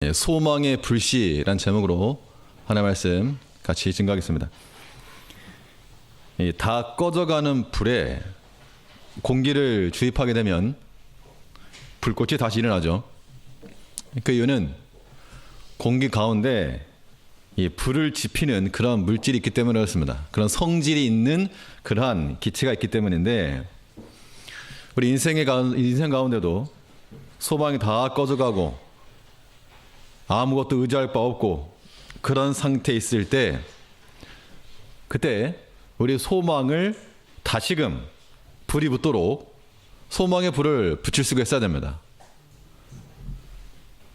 소망의 불씨란 제목으로 하나의 말씀 같이 증거하겠습니다. 다 꺼져가는 불에 공기를 주입하게 되면 불꽃이 다시 일어나죠. 그 이유는 공기 가운데 이 불을 지피는 그런 물질이 있기 때문에 그렇습니다. 그런 성질이 있는 그러한 기체가 있기 때문인데, 우리 인생 가운데도 소망이 다 꺼져가고 아무것도 의지할 바 없고 그런 상태에 있을 때, 그때 우리 소망을 다시금 불이 붙도록 소망의 불을 붙일 수가 있어야 됩니다.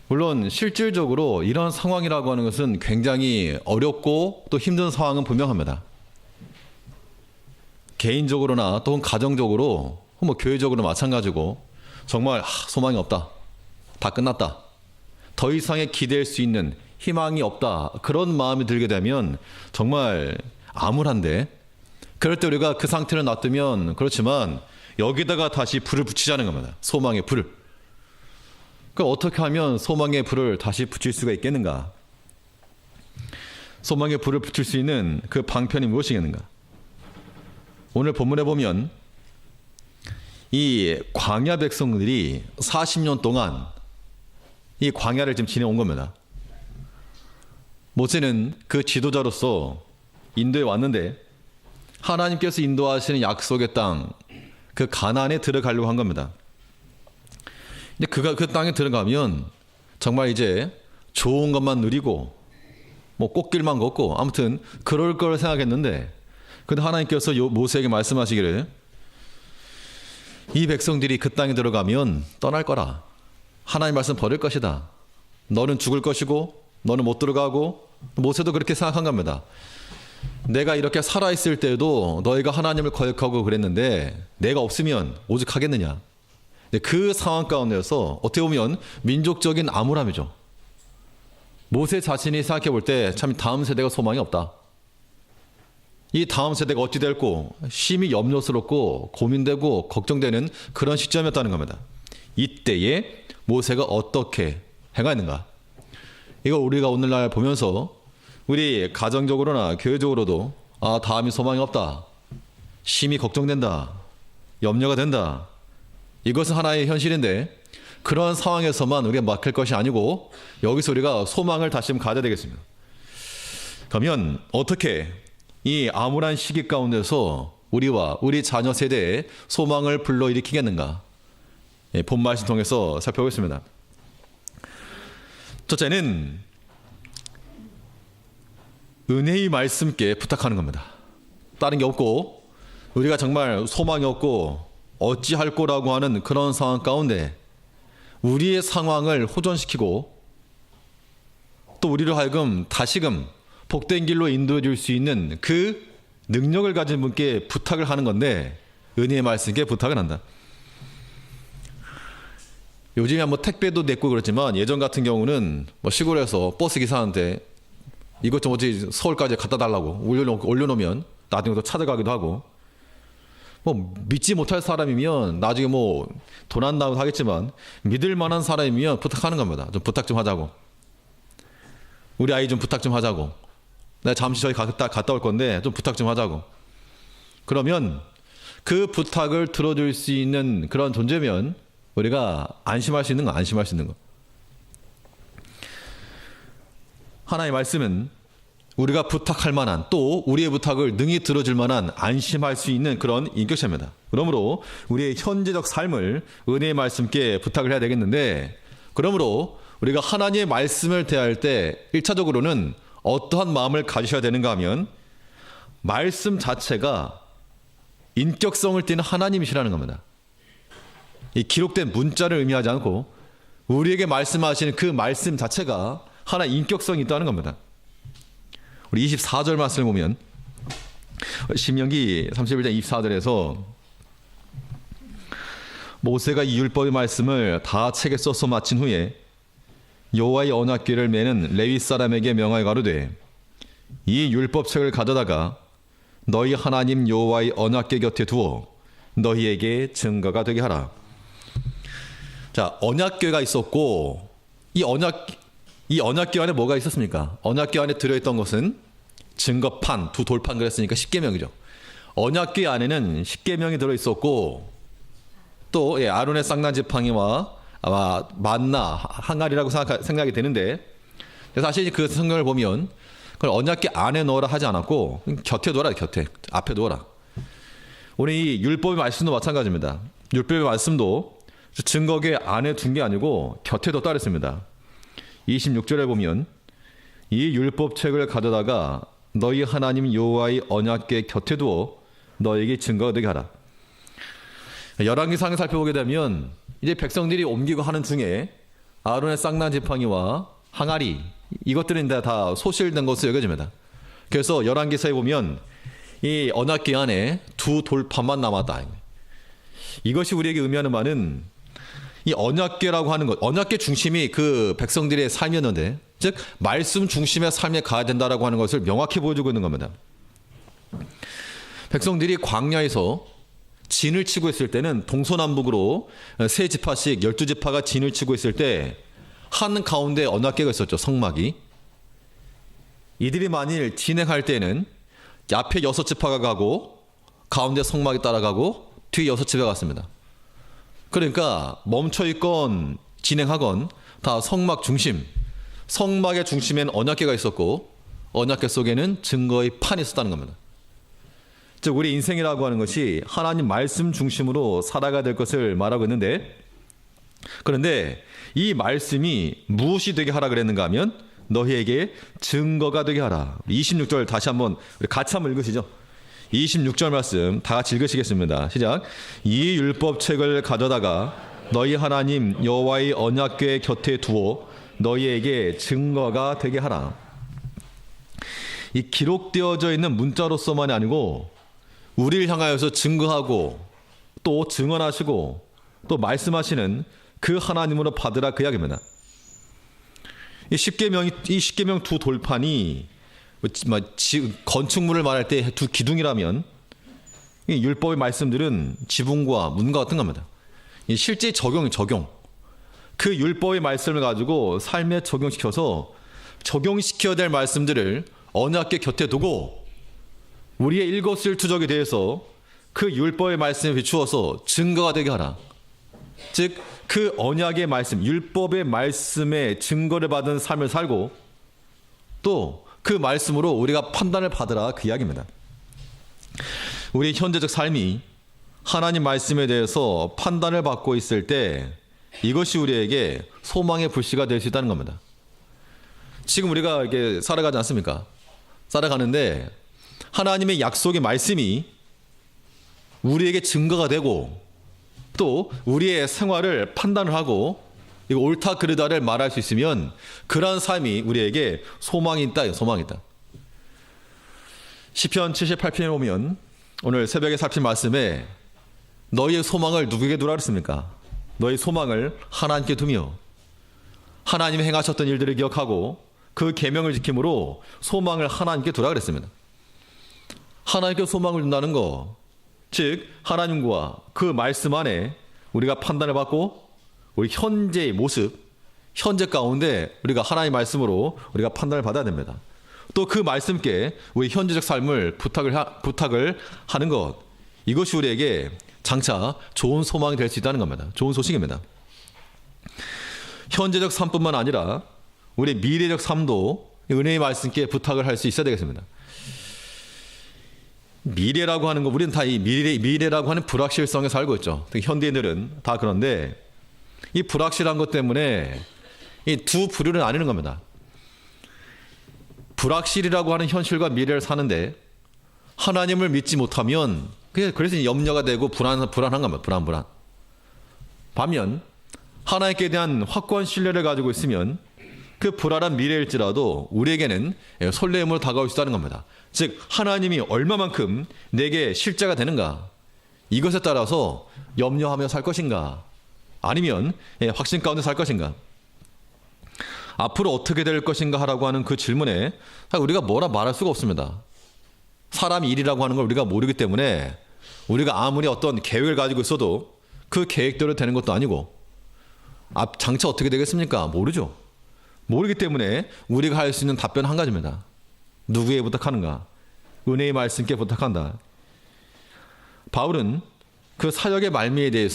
물론 실질적으로 이런 상황이라고 하는 것은 굉장히 어렵고 또 힘든 상황은 분명합니다. 개인적으로나 또는 가정적으로, 뭐 교회적으로 마찬가지고, 정말 소망이 없다, 다 끝났다, 더 이상의 기댈 수 있는 희망이 없다, 그런 마음이 들게 되면 정말 암울한데, 그럴 때 우리가 그 상태를 놔두면 그렇지만 여기다가 다시 불을 붙이자는 겁니다. 소망의 불을. 그러니까 어떻게 하면 소망의 불을 다시 붙일 수가 있겠는가? 소망의 불을 붙일 수 있는 그 방편이 무엇이겠는가? 오늘 본문에 보면 이 광야 백성들이 40년 동안 이 광야를 지금 지내온 겁니다. 모세는 그 지도자로서 인도에 왔는데, 하나님께서 인도하시는 약속의 땅, 그 가나안에 들어가려고 한 겁니다. 근데 그 땅에 들어가면 정말 이제 좋은 것만 누리고 뭐 꽃길만 걷고 아무튼 그럴 걸 생각했는데, 근데 하나님께서 모세에게 말씀하시기를, 이 백성들이 그 땅에 들어가면 떠날 거라. 하나님 말씀 버릴 것이다. 너는 죽을 것이고 너는 못 들어가고. 모세도 그렇게 생각한 겁니다. 내가 이렇게 살아있을 때에도 너희가 하나님을 거역하고 그랬는데 내가 없으면 오죽하겠느냐. 그 상황 가운데서 어떻게 보면 민족적인 암울함이죠. 모세 자신이 생각해 볼 때 참 다음 세대가 소망이 없다. 이 다음 세대가 어찌 될고 심히 염려스럽고 고민되고 걱정되는 그런 시점이었다는 겁니다. 이때에 모세가 어떻게 행하였는가? 이거 우리가 오늘날 보면서 우리 가정적으로나 교회적으로도 다음이 소망이 없다, 심히 걱정된다, 염려가 된다, 이것은 하나의 현실인데, 그런 상황에서만 우리가 막힐 것이 아니고 여기서 우리가 소망을 다시 한번 가져야 되겠습니다. 그러면 어떻게 이 암울한 시기 가운데서 우리와 우리 자녀 세대에 소망을 불러일으키겠는가? 본 말씀 통해서 살펴보겠습니다. 첫째는 은혜의 말씀께 부탁하는 겁니다. 다른 게 없고, 우리가 정말 소망이 없고 어찌할 거라고 하는 그런 상황 가운데 우리의 상황을 호전시키고 또 우리를 하여금 다시금 복된 길로 인도해 줄 수 있는 그 능력을 가진 분께 부탁을 하는 건데, 은혜의 말씀께 부탁을 한다. 요즘에 뭐 택배도 냈고 그렇지만, 예전 같은 경우는 뭐 시골에서 버스 기사한테 이것 좀 어찌 서울까지 갖다 달라고 올려놓으면 나중에 또 찾아가기도 하고, 뭐 믿지 못할 사람이면 나중에 뭐 돈 안 나오고 하겠지만, 믿을 만한 사람이면 부탁하는 겁니다. 좀 부탁 좀 하자고. 우리 아이 좀 부탁 좀 하자고. 내가 잠시 저기 갔다 올 건데 좀 부탁 좀 하자고. 그러면 그 부탁을 들어줄 수 있는 그런 존재면 우리가 안심할 수 있는 거. 하나님의 말씀은 우리가 부탁할 만한, 또 우리의 부탁을 능히 들어줄 만한, 안심할 수 있는 그런 인격체입니다. 그러므로 우리의 현재적 삶을 은혜의 말씀께 부탁을 해야 되겠는데, 그러므로 우리가 하나님의 말씀을 대할 때 1차적으로는 어떠한 마음을 가지셔야 되는가 하면, 말씀 자체가 인격성을 띠는 하나님이시라는 겁니다. 이 기록된 문자를 의미하지 않고 우리에게 말씀하시는 그 말씀 자체가 하나의 인격성이 있다는 겁니다. 우리 24절 말씀을 보면, 신명기 31장 24절에서 모세가 이 율법의 말씀을 다 책에 써서 마친 후에 여호와의 언약궤를 매는 레위 사람에게 명하여 가로되, 이 율법책을 가져다가 너희 하나님 여호와의 언약궤 곁에 두어 너희에게 증거가 되게 하라. 자, 언약궤가 있었고, 이 이 언약궤 안에 뭐가 있었습니까? 언약궤 안에 들어있던 것은 증거판, 두 돌판 그랬으니까 십계명이죠. 언약궤 안에는 십계명이 들어있었고 또 아론의 쌍난 지팡이와 아마 만나, 항아리라고 생각이 되는데 사실 그 성경을 보면 그걸 언약궤 안에 넣어라 하지 않았고 곁에 둬라, 곁에 앞에 두어라. 우리 율법의 말씀도 마찬가지입니다. 율법의 말씀도 증거궤 안에 둔 게 아니고 곁에 뒀다 그랬습니다. 26절에 보면 이 율법책을 가져다가 너희 하나님 여호와의 언약궤 곁에 두어 너에게 증거가 되게 하라. 열왕기상을 살펴보게 되면 이제 백성들이 옮기고 하는 중에 아론의 쌍난 지팡이와 항아리 이것들은 다 소실된 것으로 여겨집니다. 그래서 열왕기사에 보면 이 언약궤 안에 두 돌판만 남았다. 이것이 우리에게 의미하는 바는 이 언약궤라고 하는 것, 언약궤 중심이 그 백성들의 삶이었는데, 즉 말씀 중심의 삶에 가야 된다라고 하는 것을 명확히 보여주고 있는 겁니다. 백성들이 광야에서 진을 치고 있을 때는 동서남북으로 세 지파씩 12지파가 진을 치고 있을 때 한 가운데 언약궤가 있었죠. 성막이. 이들이 만일 진행할 때는 앞에 6지파가 가고 가운데 성막이 따라가고 뒤에 6지파가 갔습니다. 그러니까 멈춰있건 진행하건 다 성막 중심, 성막의 중심에는 언약궤가 있었고 언약궤 속에는 증거의 판이 있었다는 겁니다. 즉 우리 인생이라고 하는 것이 하나님 말씀 중심으로 살아가야 될 것을 말하고 있는데, 그런데 이 말씀이 무엇이 되게 하라 그랬는가 하면 너희에게 증거가 되게 하라. 26절 다시 한번 우리 같이 한번 읽으시죠. 26절 말씀 다 같이 읽으시겠습니다. 시작. 이 율법책을 가져다가 너희 하나님 여호와의 언약궤 곁에 두어 너희에게 증거가 되게 하라. 이 기록되어져 있는 문자로서만이 아니고 우리를 향하여서 증거하고 또 증언하시고 또 말씀하시는 그 하나님으로 받으라 그 이야기입니다. 이 십계명 두 돌판이 건축물을 말할 때 두 기둥이라면 이 율법의 말씀들은 지붕과 문과 같은 겁니다. 이 실제 적용 그 율법의 말씀을 가지고 삶에 적용시켜야 될 말씀들을 언약궤 곁에 두고 우리의 일거수일투족에 대해서 그 율법의 말씀에 비추어서 증거가 되게 하라. 즉 그 언약의 말씀, 율법의 말씀에 증거를 받은 삶을 살고 또 그 말씀으로 우리가 판단을 받으라 그 이야기입니다. 우리 현재적 삶이 하나님 말씀에 대해서 판단을 받고 있을 때 이것이 우리에게 소망의 불씨가 될 수 있다는 겁니다. 지금 우리가 이렇게 살아가지 않습니까? 살아가는데 하나님의 약속의 말씀이 우리에게 증거가 되고 또 우리의 생활을 판단을 하고 이거 옳다 그르다를 말할 수 있으면 그러한 삶이 우리에게 소망이 있다. 소망이 있다. 시편 78편에 보면 오늘 새벽에 살핀 말씀에 너희의 소망을 누구에게 두라 그랬습니까? 너희 소망을 하나님께 두며 하나님이 행하셨던 일들을 기억하고 그 계명을 지킴으로 소망을 하나님께 두라 그랬습니다. 하나님께 소망을 둔다는 거, 즉 하나님과 그 말씀 안에 우리가 판단을 받고 우리 현재의 모습, 현재 가운데 우리가 하나님의 말씀으로 우리가 판단을 받아야 됩니다. 또 그 말씀께 우리 현재적 삶을 부탁을 하는 것, 이것이 우리에게 장차 좋은 소망이 될 수 있다는 겁니다. 좋은 소식입니다. 현재적 삶뿐만 아니라 우리 미래적 삶도 은혜의 말씀께 부탁을 할 수 있어야 되겠습니다. 미래라고 하는 거, 우리는 다 이 미래라고 하는 불확실성에 살고 있죠. 특히 현대인들은 다 그런데 이 불확실한 것 때문에 이 두 부류를 나뉘는 겁니다. 불확실이라고 하는 현실과 미래를 사는데 하나님을 믿지 못하면 그래서 염려가 되고 불안한 겁니다. 불안. 반면 하나님께 대한 확고한 신뢰를 가지고 있으면 그 불안한 미래일지라도 우리에게는 설레임으로 다가올 수 있다는 겁니다. 즉 하나님이 얼마만큼 내게 실제가 되는가, 이것에 따라서 염려하며 살 것인가 아니면 확신 가운데 살 것인가, 앞으로 어떻게 될 것인가 하라고 하는 그 질문에 우리가 뭐라 말할 수가 없습니다. 사람 일이라고 하는 걸 우리가 모르기 때문에 우리가 아무리 어떤 계획을 가지고 있어도 그 계획대로 되는 것도 아니고 장차 어떻게 되겠습니까? 모르죠. 모르기 때문에 우리가 할 수 있는 답변 한 가지입니다. 누구에게 부탁하는가? 은혜의 말씀께 부탁한다. 바울은 그 사역의 말미에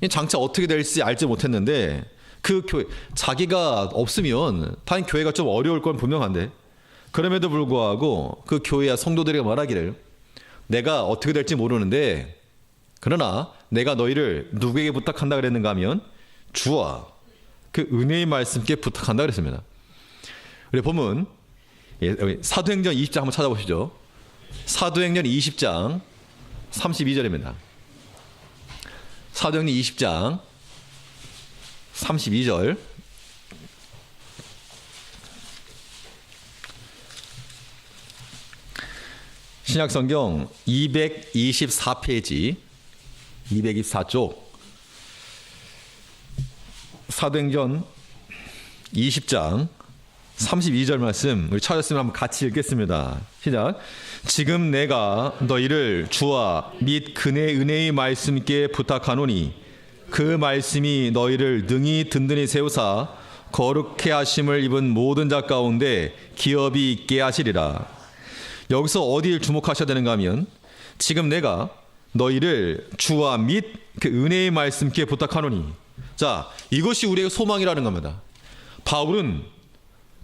장차 어떻게 될지 알지 못했는데 그 교회, 자기가 없으면 당연히 교회가 좀 어려울 건 분명한데 그럼에도 불구하고 그 교회와 성도들에게 말하기를 내가 어떻게 될지 모르는데 그러나 내가 너희를 누구에게 부탁한다 그랬는가 하면 주와 그 은혜의 말씀께 부탁한다 그랬습니다. 우리 보면 사도행전 20장 한번 찾아보시죠. 사도행전 20장 32절입니다. 사도행전 20장 32절. 신약성경 224페이지 224쪽 사도행전 20장 32절 말씀 우리 찾았으면 한번 같이 읽겠습니다. 시작. 지금 내가 너희를 주와 및 그의 은혜의 말씀께 부탁하노니 그 말씀이 너희를 능히 든든히 세우사 거룩해 하심을 입은 모든 자 가운데 기업이 있게 하시리라. 여기서 어디를 주목하셔야 되는가 하면 지금 내가 너희를 주와 및 그 은혜의 말씀께 부탁하노니, 자, 이것이 우리의 소망이라는 겁니다. 바울은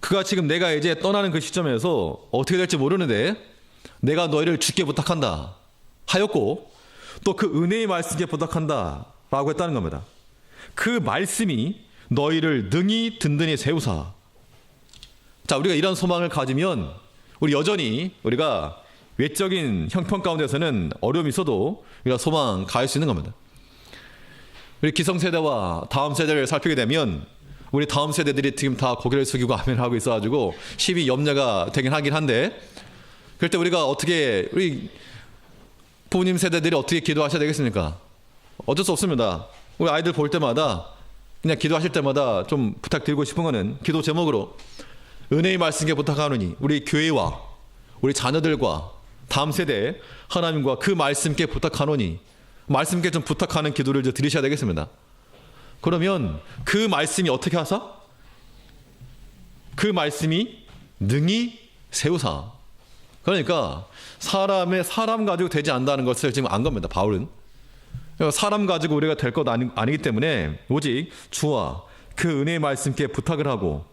그가 지금 내가 이제 떠나는 그 시점에서 어떻게 될지 모르는데 내가 너희를 주께 부탁한다 하였고 또 그 은혜의 말씀께 부탁한다 라고 했다는 겁니다. 그 말씀이 너희를 능히 든든히 세우사. 자, 우리가 이런 소망을 가지면 우리 여전히 우리가 외적인 형편 가운데서는 어려움이 있어도 우리가 소망 가질 수 있는 겁니다. 우리 기성세대와 다음 세대를 살피게 되면 우리 다음 세대들이 지금 다 고개를 숙이고 아멘을 하고 있어가지고 심히 염려가 되긴 하긴 한데, 그럴 때 우리가 어떻게, 우리 부모님 세대들이 어떻게 기도하셔야 되겠습니까? 어쩔 수 없습니다. 우리 아이들 볼 때마다 그냥 기도하실 때마다 좀 부탁드리고 싶은 거는 기도 제목으로 은혜의 말씀께 부탁하노니 우리 교회와 우리 자녀들과 다음 세대 하나님과 그 말씀께 부탁하노니, 말씀께 좀 부탁하는 기도를 좀 드리셔야 되겠습니다. 그러면 그 말씀이 어떻게 하사? 그 말씀이 능히 세우사. 그러니까 사람 가지고 되지 않는다는 것을 지금 안 겁니다. 바울은 사람 가지고 우리가 될 것 아니기 때문에 오직 주와 그 은혜의 말씀께 부탁을 하고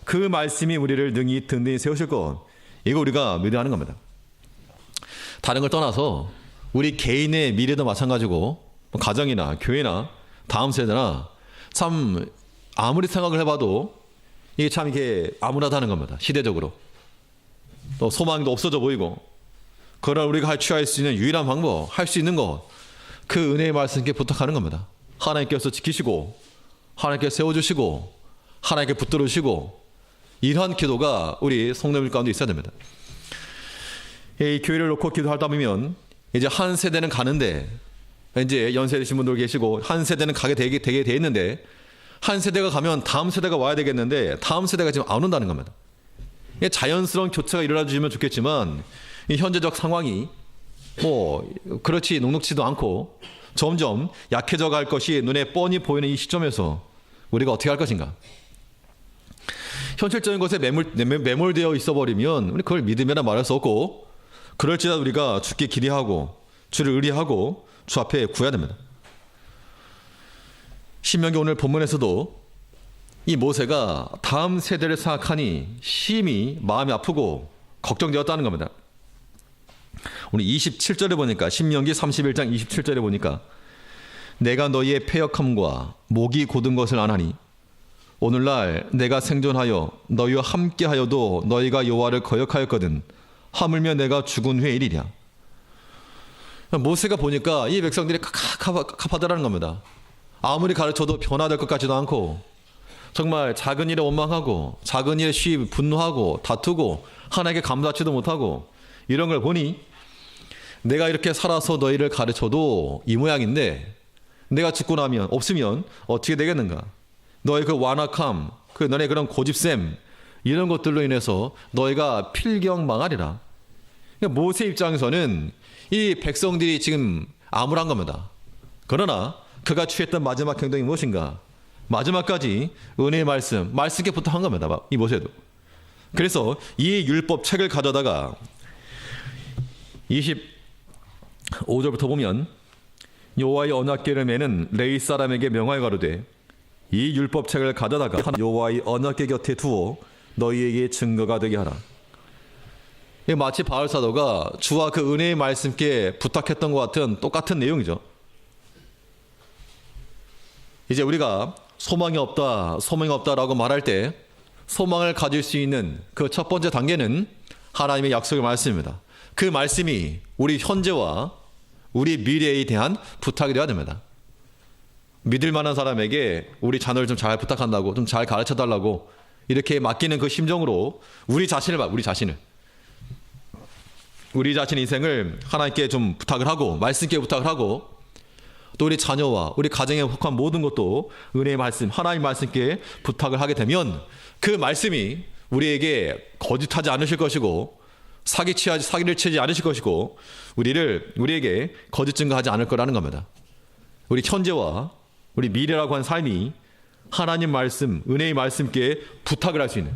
그 말씀이 우리를 능히 든든히 세우실 것, 이거 우리가 믿어야 하는 겁니다. 다른 걸 떠나서 우리 개인의 미래도 마찬가지고 가정이나 교회나 다음 세대나 참 아무리 생각을 해봐도 이게 참 이게 암울하다는 겁니다. 시대적으로 또 소망도 없어져 보이고, 그러나 우리가 취할 수 있는 유일한 방법, 할 수 있는 것, 그 은혜의 말씀께 부탁하는 겁니다. 하나님께서 지키시고 하나님께서 세워주시고 하나님께 붙들으시고, 이러한 기도가 우리 성도들 가운데 있어야 됩니다. 이 교회를 놓고 기도하다 보면 이제 한 세대는 가는데, 이제 연세 드신 분들 계시고 한 세대는 가게 되게 돼 있는데, 한 세대가 가면 다음 세대가 와야 되겠는데 다음 세대가 지금 안 온다는 겁니다. 자연스러운 교체가 일어나주면 좋겠지만 이 현재적 상황이 뭐 그렇지 녹록지도 않고 점점 약해져 갈 것이 눈에 뻔히 보이는 이 시점에서 우리가 어떻게 할 것인가? 현실적인 것에 매몰되어 있어버리면 우리 그걸 믿음이라 말할 수 없고, 그럴지라도 우리가 주께 기대하고 주를 의뢰하고 주 앞에 구해야 됩니다. 신명기 오늘 본문에서도 이 모세가 다음 세대를 생각하니 심히 마음이 아프고 걱정되었다는 겁니다. 우리 27절에 보니까, 신명기 31장 27절에 보니까 내가 너희의 패역함과 목이 곧은 것을 아나니 오늘날 내가 생존하여 너희와 함께하여도 너희가 여호와를 거역하였거든 하물며 내가 죽은 후의 일이랴. 모세가 보니까 이 백성들이 갑갑하다라는 겁니다. 아무리 가르쳐도 변화될 것 같지도 않고, 정말 작은 일에 원망하고 작은 일에 쉬 분노하고 다투고 하나님께 감사하지도 못하고, 이런 걸 보니 내가 이렇게 살아서 너희를 가르쳐도 이 모양인데 내가 죽고 나면 없으면 어떻게 되겠는가? 너의 그 완악함, 그 너의 그런 고집셈, 이런 것들로 인해서 너희가 필경망하리라. 그러니까 모세 입장에서는 이 백성들이 지금 암울한 겁니다. 그러나 그가 취했던 마지막 행동이 무엇인가? 마지막까지 은혜의 말씀께 부탁한 겁니다. 이 모세도. 그래서 이 율법 책을 가져다가 25절부터 보면 여호와의 언약궤를 매는 레위 사람에게 명하여 가로되 이 율법 책을 가져다가 여호와의 언약궤 곁에 두어 너희에게 증거가 되게 하라. 마치 바울 사도가 주와 그 은혜의 말씀께 부탁했던 것 같은 똑같은 내용이죠. 이제 우리가 소망이 없다라고 말할 때 소망을 가질 수 있는 그 첫 번째 단계는 하나님의 약속의 말씀입니다. 그 말씀이 우리 현재와 우리 미래에 대한 부탁이 되어야 됩니다. 믿을 만한 사람에게 우리 자녀를 좀 잘 부탁한다고, 좀 잘 가르쳐 달라고 이렇게 맡기는 그 심정으로 우리 자신의 인생을 하나님께 좀 부탁을 하고, 말씀께 부탁을 하고, 또 우리 자녀와 우리 가정에 속한 모든 것도 은혜의 말씀, 하나님 말씀께 부탁을 하게 되면 그 말씀이 우리에게 거짓하지 않으실 것이고 사기를 치지 않으실 것이고 우리에게 거짓 증거하지 않을 거라는 겁니다. 우리 현재와 우리 미래라고 한 삶이 하나님 말씀, 은혜의 말씀께 부탁을 할 수 있는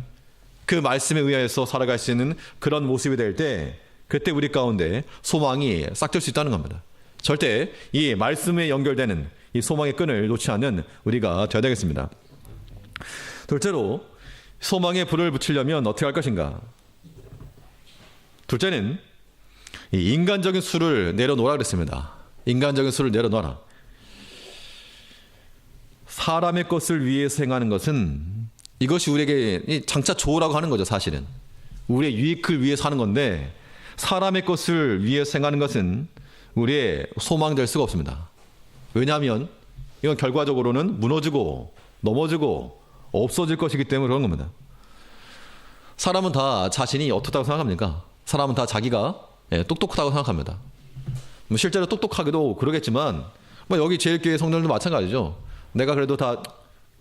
그 말씀에 의해서 살아갈 수 있는 그런 모습이 될 때 그때 우리 가운데 소망이 싹틀 수 있다는 겁니다. 절대 이 말씀에 연결되는 이 소망의 끈을 놓지 않는 우리가 되어야 되겠습니다. 둘째로 소망에 불을 붙이려면 어떻게 할 것인가? 둘째는 이 인간적인 수를 내려놓으라 그랬습니다. 인간적인 수를 내려놓아라. 사람의 것을 위해서 행하는 것은 이것이 우리에게 장차 좋으라고 하는 거죠. 사실은 우리의 유익을 위해서 하는 건데 사람의 것을 위해서 행하는 것은 우리의 소망될 수가 없습니다. 왜냐하면 이건 결과적으로는 무너지고 넘어지고 없어질 것이기 때문에 그런 겁니다. 사람은 다 자신이 어떻다고 생각합니까? 사람은 다 자기가 똑똑하다고 생각합니다. 실제로 똑똑하기도 그러겠지만 여기 제일교회 성도들도 마찬가지죠. 내가 그래도 다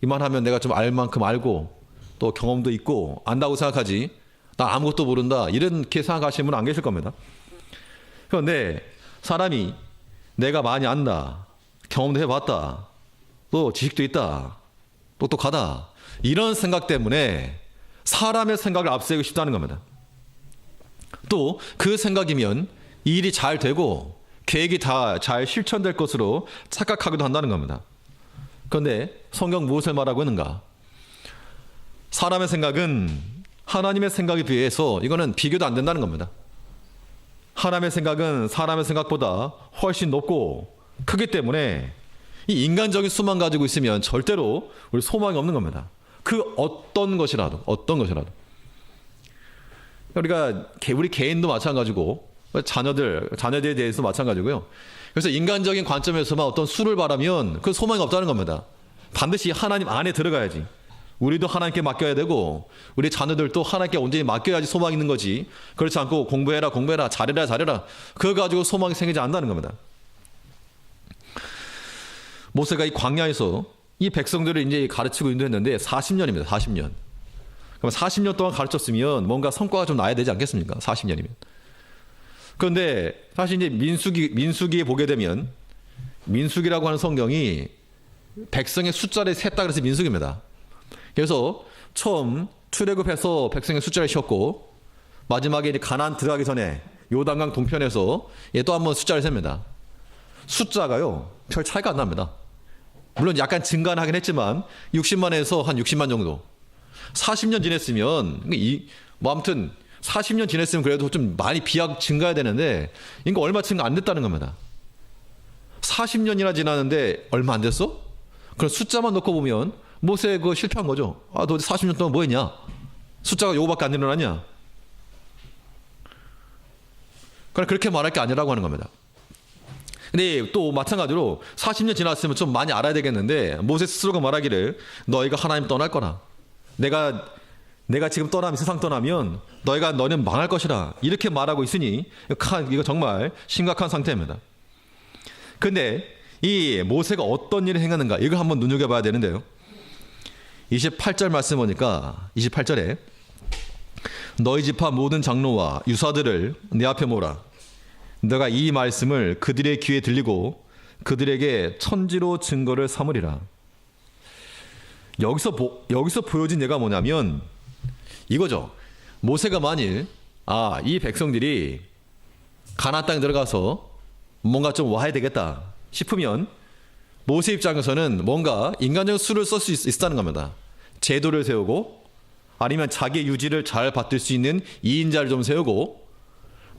이만하면 내가 좀 알 만큼 알고 또 경험도 있고 안다고 생각하지 나 아무것도 모른다 이렇게 생각하시는 분은 안 계실 겁니다. 그런데 사람이 내가 많이 안다, 경험도 해봤다, 또 지식도 있다, 똑똑하다 이런 생각 때문에 사람의 생각을 앞세우고 싶다는 겁니다. 또 그 생각이면 일이 잘 되고 계획이 다 잘 실천될 것으로 착각하기도 한다는 겁니다. 그런데 성경 무엇을 말하고 있는가? 사람의 생각은 하나님의 생각에 비해서 이거는 비교도 안 된다는 겁니다. 하나님의 생각은 사람의 생각보다 훨씬 높고 크기 때문에 이 인간적인 수만 가지고 있으면 절대로 우리 소망이 없는 겁니다. 그 어떤 것이라도 우리 개인도 마찬가지고 자녀들에 대해서 마찬가지고요. 그래서 인간적인 관점에서만 어떤 수를 바라면 그 소망이 없다는 겁니다. 반드시 하나님 안에 들어가야지. 우리도 하나님께 맡겨야 되고 우리 자녀들도 하나님께 온전히 맡겨야지 소망이 있는 거지. 그렇지 않고 공부해라 잘해라 그거 가지고 소망이 생기지 않는다는 겁니다. 모세가 이 광야에서 이 백성들을 이제 가르치고 인도했는데 40년입니다. 40년. 그럼 40년 동안 가르쳤으면 뭔가 성과가 좀 나야 되지 않겠습니까? 40년이면. 그런데 사실 이제 민수기에 보게 되면 민수기라고 하는 성경이 백성의 숫자를 셌다 그래서 민수기입니다. 그래서 처음 출애굽해서 백성의 숫자를 세었고 마지막에 이제 가나안 들어가기 전에 요단강 동편에서 또 한 번 숫자를 셉니다. 숫자가요 별 차이가 안 납니다. 물론 약간 증가는 하긴 했지만 60만에서 한 60만 정도. 40년 지냈으면 아무튼 40년 지냈으면 그래도 좀 많이 비약 증가해야 되는데 이거 얼마 증가 안 됐다는 겁니다. 40년이나 지났는데 얼마 안 됐어? 그럼 숫자만 놓고 보면 모세 그거 실패한 거죠. 너 40년 동안 뭐 했냐? 숫자가 요거밖에 안 일어나냐? 그럼 그렇게 말할 게 아니라고 하는 겁니다. 근데 또 마찬가지로 40년 지났으면 좀 많이 알아야 되겠는데 모세 스스로가 말하기를 너희가 하나님 떠날 거라. 내가 지금 세상 떠나면 너는 망할 것이라 이렇게 말하고 있으니 이거 정말 심각한 상태입니다. 근데 이 모세가 어떤 일을 행하는가 이걸 한번 눈여겨봐야 되는데요. 28절 말씀 보니까 28절에 너희 지파 모든 장로와 유사들을 내 앞에 모으라. 너가 이 말씀을 그들의 귀에 들리고 그들에게 천지로 증거를 삼으리라. 여기서 보여진 예가 뭐냐면 이거죠. 모세가 만일 이 백성들이 가나안 땅에 들어가서 뭔가 좀 와야 되겠다 싶으면 모세 입장에서는 뭔가 인간적인 수를 쓸 수 있다는 겁니다. 제도를 세우고 아니면 자기 유지를 잘 받들 수 있는 2인자를 좀 세우고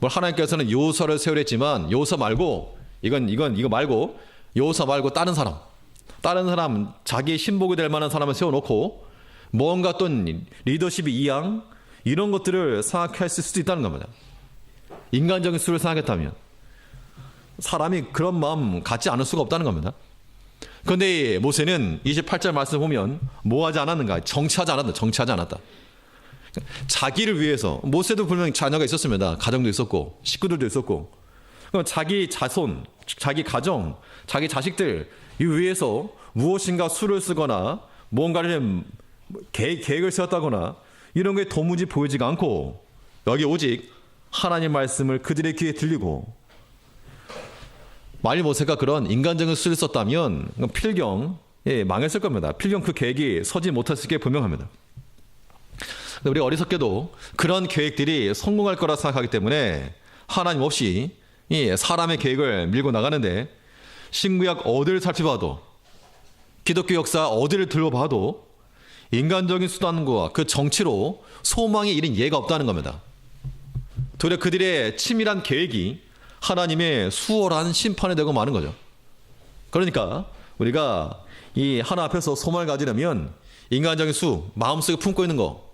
하나님께서는 요서를 세우랬지만 요서 말고 이거 말고 요서 말고 다른 사람 자기의 신복이 될 만한 사람을 세워놓고 뭔가 어떤 리더십의 이양 이런 것들을 생각했을 수도 있다는 겁니다. 인간적인 수를 생각했다면 사람이 그런 마음 갖지 않을 수가 없다는 겁니다. 그런데 모세는 28절 말씀 보면 뭐 하지 않았는가? 정치하지 않았다. 자기를 위해서 모세도 분명히 자녀가 있었습니다. 가정도 있었고 식구들도 있었고 자기 자손, 자기 가정, 자기 자식들 이 위해서 무엇인가 수를 쓰거나 뭔가를 계획을 세웠다거나 이런 게 도무지 보이지가 않고 여기 오직 하나님 말씀을 그들의 귀에 들리고 만일 모세가 그런 인간적인 수를 썼다면 필경 망했을 겁니다. 필경 그 계획이 서지 못했을 게 분명합니다. 우리 어리석게도 그런 계획들이 성공할 거라 생각하기 때문에 하나님 없이 사람의 계획을 밀고 나가는데 신구약 어디를 살펴봐도 기독교 역사 어디를 둘러봐도 인간적인 수단과 그 정치로 소망에 이른 예가 없다는 겁니다. 도리어 그들의 치밀한 계획이 하나님의 수월한 심판이 되고 마는 거죠. 그러니까 우리가 이 하나 앞에서 소망을 가지려면 인간적인 수, 마음속에 품고 있는 거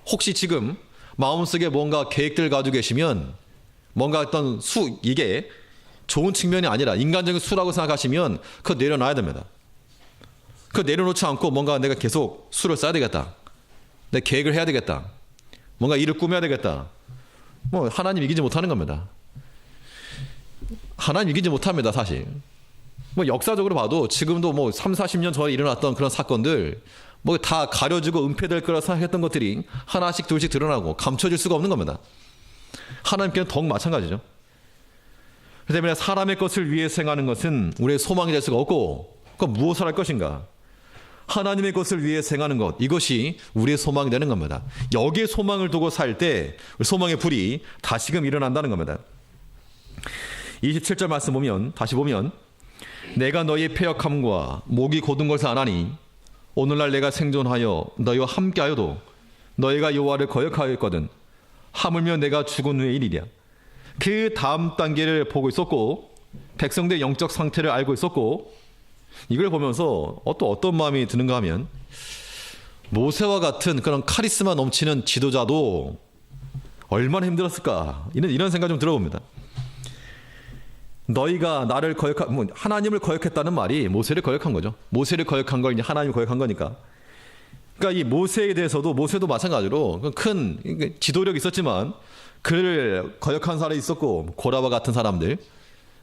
혹시 지금 마음속에 뭔가 계획들 가지고 계시면 뭔가 어떤 이게 좋은 측면이 아니라 인간적인 수라고 생각하시면 그거 내려놔야 됩니다. 그거 내려놓지 않고 뭔가 내가 계속 수를 써야 되겠다. 내 계획을 해야 되겠다. 뭔가 일을 꾸며야 되겠다. 하나님 이기지 못하는 겁니다. 하나님 이기지 못합니다, 사실. 역사적으로 봐도 지금도 3, 40년 전에 일어났던 그런 사건들 다 가려지고 은폐될 거라 생각했던 것들이 하나씩 둘씩 드러나고 감춰질 수가 없는 겁니다. 하나님께는 더욱 마찬가지죠. 그렇기 때문에 사람의 것을 위해 행하는 것은 우리의 소망이 될 수가 없고 그건 무엇을 할 것인가? 하나님의 것을 위해 행하는 것 이것이 우리의 소망이 되는 겁니다. 여기에 소망을 두고 살 때 소망의 불이 다시금 일어난다는 겁니다. 27절 말씀 다시 보면 내가 너희의 패역함과 목이 곧은 것을 아나니 오늘날 내가 생존하여 너희와 함께하여도 너희가 여호와를 거역하였거든 하물며 내가 죽은 후의 일이랴. 그 다음 단계를 보고 있었고 백성들의 영적 상태를 알고 있었고 이걸 보면서 또 어떤 마음이 드는가 하면 모세와 같은 그런 카리스마 넘치는 지도자도 얼마나 힘들었을까 이런 생각 좀 들어봅니다. 너희가 나를 하나님을 거역했다는 말이 모세를 거역한 거죠. 모세를 거역한 걸 이제 하나님을 거역한 거니까. 그러니까 이 모세에 대해서도 모세도 마찬가지로 큰 지도력이 있었지만 그를 거역한 사람이 있었고 고라와 같은 사람들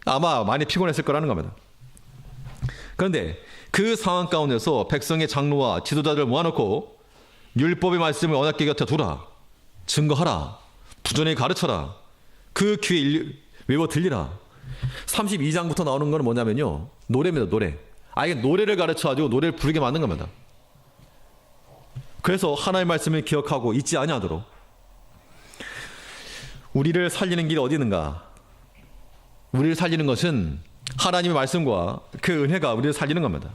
아마 많이 피곤했을 거라는 겁니다. 그런데 그 상황 가운데서 백성의 장로와 지도자들을 모아놓고 율법의 말씀을 언약궤 곁에 두라, 증거하라, 부전히 가르쳐라, 그 귀에 외워 들리라. 32장부터 나오는 건 뭐냐면요, 노래입니다. 노래. 이게 노래를 가르쳐가지고 노래를 부르게 만든 겁니다. 그래서 하나님의 말씀을 기억하고 잊지 아니하도록. 우리를 살리는 길이 어디 있는가? 우리를 살리는 것은 하나님의 말씀과 그 은혜가 우리를 살리는 겁니다.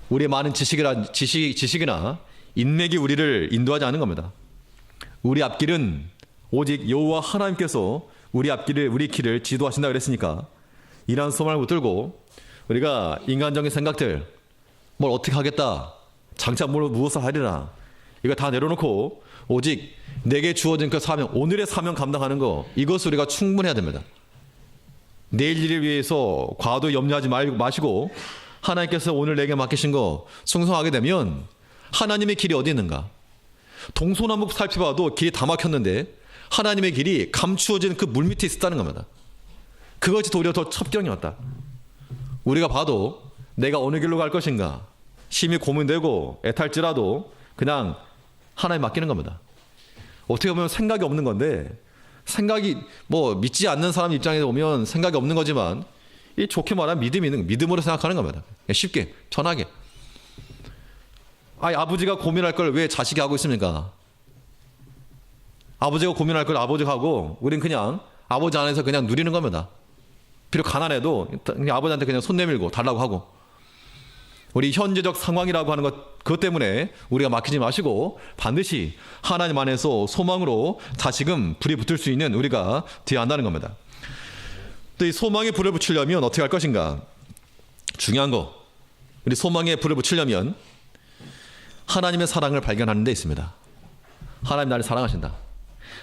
우리의 많은 지식이나 인맥이 우리를 인도하지 않는 겁니다. 우리 앞길은 오직 여호와 하나님께서 우리 길을 지도하신다 그랬으니까 이러한 소망을 붙들고 우리가 인간적인 생각들 뭘 어떻게 하겠다, 장차 무엇을 하리라 이거 다 내려놓고 오직 내게 주어진 그 사명, 오늘의 사명 감당하는 거 이것을 우리가 충분해야 됩니다. 내일 일을 위해서 과도 염려하지 마시고 하나님께서 오늘 내게 맡기신 거 충성하게 되면 하나님의 길이 어디 있는가? 동서남북 살펴봐도 길이 다 막혔는데 하나님의 길이 감추어진 그 물밑에 있었다는 겁니다. 그것이 도리어 더 첩경이었다. 우리가 봐도 내가 어느 길로 갈 것인가 심히 고민되고 애탈지라도 그냥 하나님 맡기는 겁니다. 어떻게 보면 생각이 없는 건데, 생각이 믿지 않는 사람 입장에서 보면 생각이 없는 거지만 좋게 말하면 믿음이 있는, 믿음으로 생각하는 겁니다. 쉽게 편하게 아버지가 고민할 걸 왜 자식이 하고 있습니까? 아버지가 고민할 걸 아버지가 하고 우린 그냥 아버지 안에서 그냥 누리는 겁니다. 비록 가난해도 그냥 아버지한테 그냥 손 내밀고 달라고 하고. 우리 현재적 상황이라고 하는 그것 때문에 우리가 막히지 마시고 반드시 하나님 안에서 소망으로 다시금 불이 붙을 수 있는 우리가 되어야 한다는 겁니다. 또 이 소망에 불을 붙이려면 어떻게 할 것인가? 중요한 거, 우리 소망에 불을 붙이려면 하나님의 사랑을 발견하는 데 있습니다. 하나님 나를 사랑하신다.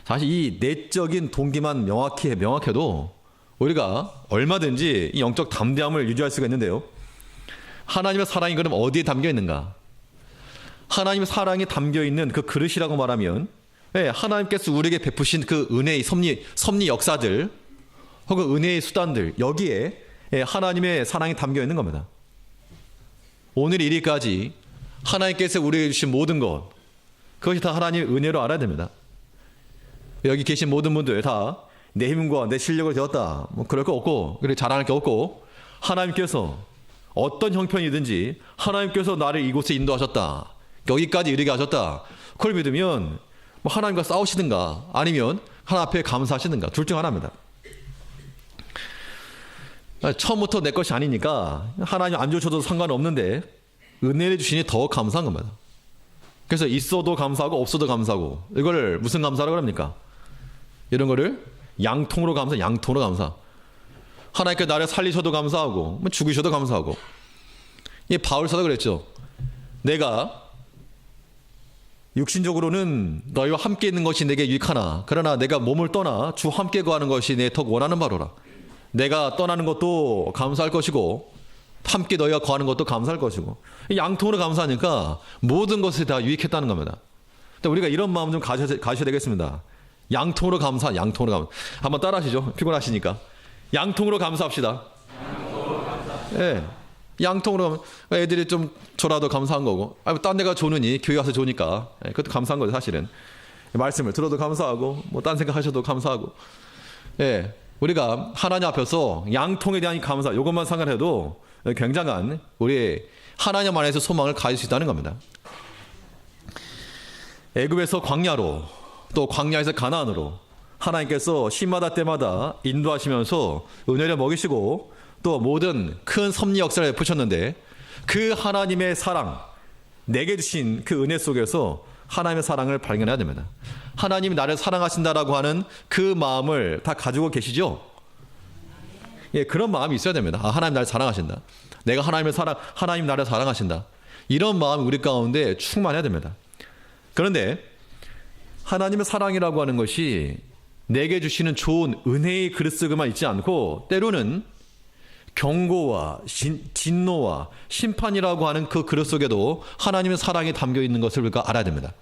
사실 이 내적인 동기만 명확해도 우리가 얼마든지 이 영적 담대함을 유지할 수가 있는데요. 하나님의 사랑이 그럼 어디에 담겨 있는가? 하나님의 사랑이 담겨 있는 그 그릇이라고 말하면 하나님께서 우리에게 베푸신 그 은혜의 섭리 역사들 혹은 은혜의 수단들, 여기에 하나님의 사랑이 담겨 있는 겁니다. 오늘 이리까지 하나님께서 우리에게 주신 모든 것, 그것이 다 하나님의 은혜로 알아야 됩니다. 여기 계신 모든 분들 다 내 힘과 내 실력을 되었다, 뭐 그럴 거 없고, 그렇게 자랑할 게 없고, 하나님께서 어떤 형편이든지 하나님께서 나를 이곳에 인도하셨다, 여기까지 이르게 하셨다, 그걸 믿으면 뭐 하나님과 싸우시든가 아니면 하나님 앞에 감사하시든가 둘 중 하나입니다. 처음부터 내 것이 아니니까 하나님 안 주셔도 상관없는데 은혜를 주시니 더 감사한 겁니다. 그래서 있어도 감사하고 없어도 감사하고, 이걸 무슨 감사라고 합니까? 이런 거를 양통으로 감사. 하나님께 나를 살리셔도 감사하고 죽으셔도 감사하고. 이 바울사도 그랬죠. 내가 육신적으로는 너희와 함께 있는 것이 내게 유익하나 그러나 내가 몸을 떠나 주 함께 거하는 것이 내 더 원하는 바로라. 내가 떠나는 것도 감사할 것이고 함께 너희가 거하는 것도 감사할 것이고, 양통으로 감사하니까 모든 것이 다 유익했다는 겁니다. 우리가 이런 마음 좀 가셔야 되겠습니다. 양통으로 감사. 한번 따라 하시죠. 피곤하시니까. 양통으로 감사합시다. 양통으로. 애들이 좀 줘라도 감사한 거고, 딴 데가 좋으니 교회 와서 좋으니까 그것도 감사한 거죠. 사실은 말씀을 들어도 감사하고 뭐 딴 생각하셔도 감사하고. 우리가 하나님 앞에서 양통에 대한 감사, 이것만 생각해도 굉장한 우리의 하나님 안에서 소망을 가질 수 있다는 겁니다. 애굽에서 광야로, 또 광야에서 가나안으로 하나님께서 시마다 때마다 인도하시면서 은혜를 먹이시고 또 모든 큰 섭리 역사를 베푸셨는데, 그 하나님의 사랑, 내게 주신 그 은혜 속에서 하나님의 사랑을 발견해야 됩니다. 하나님이 나를 사랑하신다라고 하는 그 마음을 다 가지고 계시죠? 그런 마음이 있어야 됩니다. 하나님 나를 사랑하신다. 내가 하나님 나를 사랑하신다. 이런 마음이 우리 가운데 충만해야 됩니다. 그런데 하나님의 사랑이라고 하는 것이 내게 주시는 좋은 은혜의 그릇쓰기만 있지 않고, 때로는 경고와 진노와 심판이라고 하는 그 그릇 속에도 하나님의 사랑이 담겨 있는 것을 우리가 알아야 됩니다.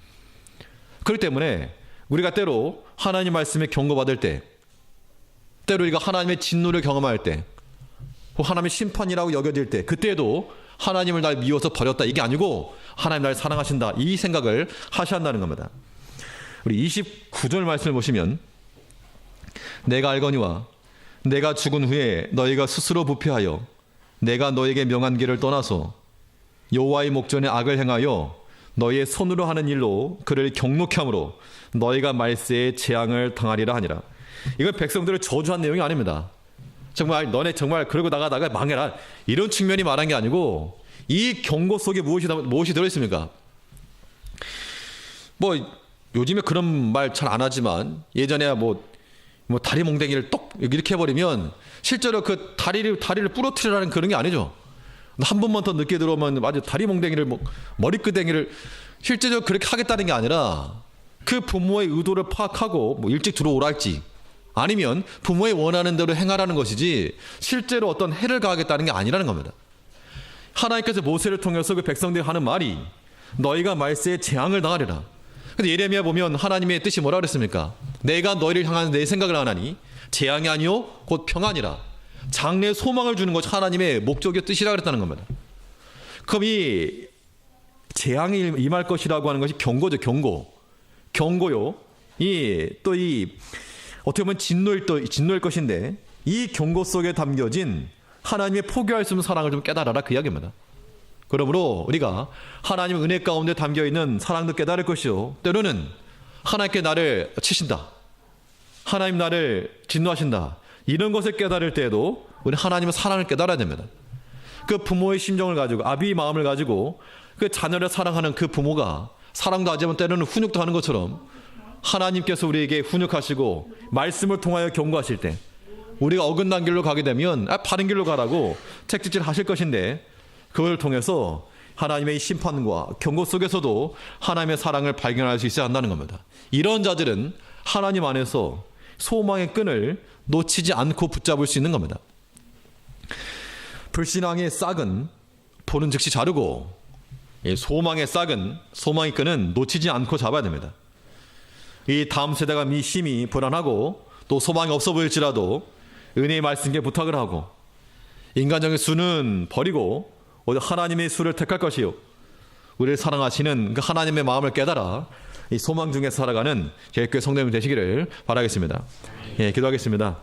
그렇기 때문에 우리가 때로 하나님 말씀에 경고받을 때, 때로 우리가 하나님의 진노를 경험할 때, 하나님의 심판이라고 여겨질 때, 그때도 하나님을 날 미워서 버렸다, 이게 아니고 하나님 나를 사랑하신다, 이 생각을 하셔야 한다는 겁니다. 우리 29절 말씀을 보시면, 내가 알거니와 내가 죽은 후에 너희가 스스로 부패하여 내가 너에게 명한 길을 떠나서 여호와의 목전에 악을 행하여 너희의 손으로 하는 일로 그를 경록케 함으로 너희가 말세에 재앙을 당하리라 하니라. 이건 백성들을 저주한 내용이 아닙니다. 정말 너네 정말 그러고 나가다가 망해라, 이런 측면이 말한 게 아니고, 이 경고 속에 무엇이 들어있습니까? 요즘에 그런 말 잘 안 하지만 예전에 뭐 다리 몽댕이를 똑 이렇게 해버리면 실제로 그 다리를 부러뜨리라는 그런 게 아니죠. 한 번만 더 늦게 들어오면 아주 다리 몽댕이를 머리끄댕이를 실제적으로 그렇게 하겠다는 게 아니라, 그 부모의 의도를 파악하고 일찍 들어오랄지 아니면 부모의 원하는 대로 행하라는 것이지 실제로 어떤 해를 가하겠다는 게 아니라는 겁니다. 하나님께서 모세를 통해서 그 백성들이 하는 말이 너희가 말세에 재앙을 당하리라. 근데 예레미야 보면 하나님의 뜻이 뭐라 그랬습니까? 내가 너희를 향한 내 생각을 하나니 재앙이 아니요 곧 평안이라. 장래에 소망을 주는 것이 하나님의 목적의 뜻이라 그랬다는 겁니다. 그럼 이 재앙이 임할 것이라고 하는 것이 경고죠. 경고요. 어떻게 보면 진노일 것인데, 이 경고 속에 담겨진 하나님의 포기할 수 없는 사랑을 좀 깨달아라, 그 이야기입니다. 그러므로 우리가 하나님 은혜 가운데 담겨있는 사랑도 깨달을 것이요, 때로는 하나님께 나를 치신다, 하나님 나를 진노하신다, 이런 것을 깨달을 때에도 우리 하나님의 사랑을 깨달아야 됩니다. 그 부모의 심정을 가지고, 아비의 마음을 가지고 그 자녀를 사랑하는 그 부모가 사랑도 하지만 때로는 훈육도 하는 것처럼 하나님께서 우리에게 훈육하시고 말씀을 통하여 경고하실 때 우리가 어긋난 길로 가게 되면 바른 길로 가라고 책짓질 하실 것인데, 그걸 통해서 하나님의 심판과 경고 속에서도 하나님의 사랑을 발견할 수 있어야 한다는 겁니다. 이런 자들은 하나님 안에서 소망의 끈을 놓치지 않고 붙잡을 수 있는 겁니다. 불신앙의 싹은 보는 즉시 자르고, 소망의 싹은, 소망의 끈은 놓치지 않고 잡아야 됩니다. 이 다음 세대가 심히 불안하고 또 소망이 없어 보일지라도 은혜의 말씀께 부탁을 하고, 인간적인 수는 버리고 오히려 하나님의 수를 택할 것이요, 우리를 사랑하시는 그 하나님의 마음을 깨달아 이 소망 중에 살아가는 계획교회 성도님 되시기를 바라겠습니다. 기도하겠습니다.